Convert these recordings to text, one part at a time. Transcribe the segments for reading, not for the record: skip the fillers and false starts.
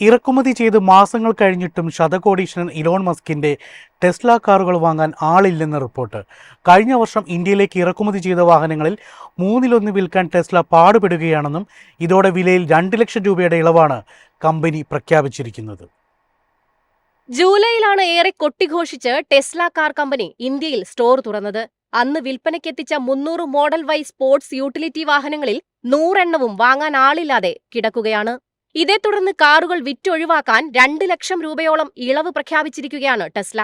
ഇറക്കുമതി ചെയ്ത് മാസങ്ങൾ കഴിഞ്ഞിട്ടും ശതകോടീശ്വരൻ ഇലോൺ മസ്കിന്റെ ടെസ്ല കാറുകൾ വാങ്ങാൻ ആളില്ലെന്ന് റിപ്പോർട്ട്. കഴിഞ്ഞ വർഷം ഇന്ത്യയിലേക്ക് ഇറക്കുമതി ചെയ്ത വാഹനങ്ങളിൽ 1/3 വിൽക്കാൻ ടെസ്ല പാടുപെടുകയാണെന്നും ഇതോടെ വിലയിൽ 2 ലക്ഷം രൂപയുടെ ഇളവാണ് കമ്പനി പ്രഖ്യാപിച്ചിരിക്കുന്നത്. ജൂലൈയിലാണ് ഏറെ കൊട്ടിഘോഷിച്ച് ടെസ്ല കാർ കമ്പനി ഇന്ത്യയിൽ സ്റ്റോർ തുറന്നത്. അന്ന് വിൽപ്പനയ്ക്കെത്തിച്ച 300 മോഡൽ വൈ സ്പോർട്സ് യൂട്ടിലിറ്റി വാഹനങ്ങളിൽ 100 എണ്ണവും വാങ്ങാൻ ആളില്ലാതെ കിടക്കുകയാണ്. ഇതേ തുടർന്ന് കാറുകൾ വിറ്റൊഴിവാക്കാൻ 2 ലക്ഷം രൂപയോളം ഇളവ് പ്രഖ്യാപിച്ചിരിക്കുകയാണ് ടെസ്ല.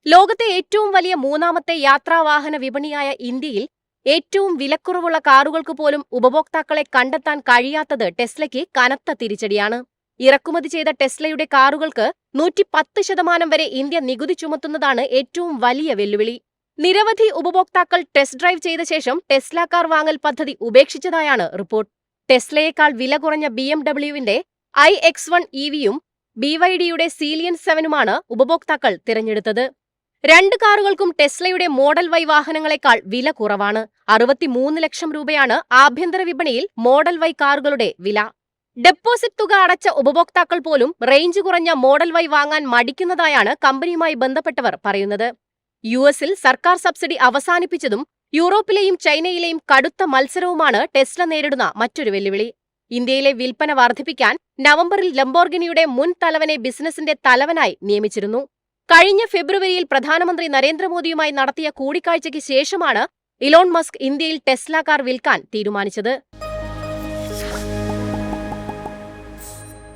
ലോകത്തെ ഏറ്റവും വലിയ 3ാമത്തെ യാത്രാവാഹന വിപണിയായ ഇന്ത്യയിൽ ഏറ്റവും വിലക്കുറവുള്ള കാറുകൾക്ക് പോലും ഉപഭോക്താക്കളെ കണ്ടെത്താൻ കഴിയാത്തത് ടെസ്ലയ്ക്ക് കനത്ത തിരിച്ചടിയാണ്. ഇറക്കുമതി ചെയ്ത ടെസ്ലയുടെ കാറുകൾക്ക് 110% വരെ ഇന്ത്യ നികുതി ചുമത്തുന്നതാണ് ഏറ്റവും വലിയ വെല്ലുവിളി. നിരവധി ഉപഭോക്താക്കൾ ടെസ്റ്റ് ഡ്രൈവ് ചെയ്ത ശേഷം ടെസ്ല കാർ വാങ്ങൽ പദ്ധതി ഉപേക്ഷിച്ചതായാണ് റിപ്പോർട്ട്. ടെസ്ലയേക്കാൾ വില കുറഞ്ഞ BMW-വിന്റെ iX1 EVയും BYD-യുടെ സീലിയൻ 7ഉമാണ് ഉപഭോക്താക്കൾ തിരഞ്ഞെടുത്തത്. 2 കാറുകൾക്കും ടെസ്ലയുടെ മോഡൽ വൈ വാഹനങ്ങളെക്കാൾ വില കുറവാണ്. 63 ലക്ഷം രൂപയാണ് ആഭ്യന്തര വിപണിയിൽ മോഡൽ വൈ കാറുകളുടെ വില. ഡെപ്പോസിറ്റ് തുക അടച്ച ഉപഭോക്താക്കൾ പോലും റേഞ്ച് കുറഞ്ഞ മോഡൽ വൈ വാങ്ങാൻ മടിക്കുന്നതായാണ് കമ്പനിയുമായി ബന്ധപ്പെട്ടവർ പറയുന്നത്. US-ൽ സർക്കാർ സബ്സിഡി അവസാനിപ്പിച്ചതും യൂറോപ്പിലെയും ചൈനയിലെയും കടുത്ത മത്സരവുമാണ് ടെസ്ല നേരിടുന്ന മറ്റൊരു വെല്ലുവിളി. ഇന്ത്യയിലെ വിൽപ്പന വർദ്ധിപ്പിക്കാൻ നവംബറിൽ ലംബോർഗിനിയുടെ മുൻ തലവനെ ബിസിനസിന്റെ തലവനായി നിയമിച്ചിരുന്നു. കഴിഞ്ഞ ഫെബ്രുവരിയിൽ പ്രധാനമന്ത്രി നരേന്ദ്രമോദിയുമായി നടത്തിയ കൂടിക്കാഴ്ചയ്ക്ക് ശേഷമാണ് ഇലോൺ മസ്ക് ഇന്ത്യയിൽ ടെസ്ല കാർ വിൽക്കാൻ തീരുമാനിച്ചത്.